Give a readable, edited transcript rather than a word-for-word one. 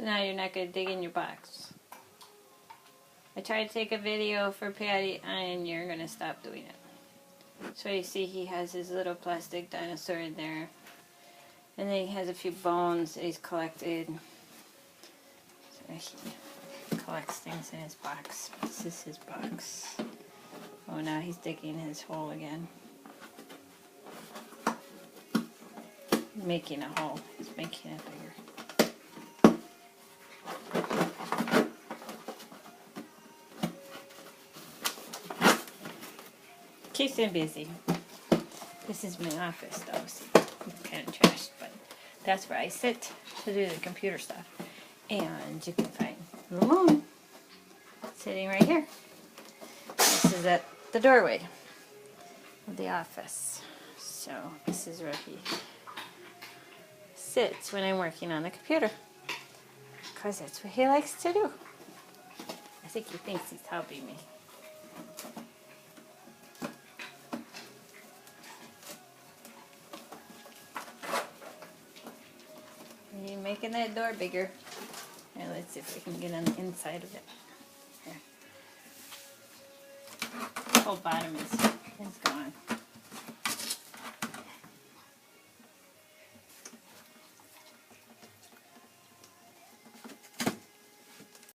So now you're not going to dig in your box. I tried to take a video for Patty and you're going to stop doing it. So you see he has his little plastic dinosaur in there. And then he has a few bones that he's collected. So he collects things in his box. This is his box. Oh, now he's digging his hole again. Making a hole. He's making it bigger. Keeps him busy. This is my office though. See, it's kind of trashed, but that's where I sit to do the computer stuff. And you can find Ramon sitting right here. This is at the doorway of the office. So this is where he sits when I'm working on the computer. Because that's what he likes to do. I think he thinks he's helping me. You're making that door bigger. Here, let's see if we can get on the inside of it. Here. The whole bottom is gone.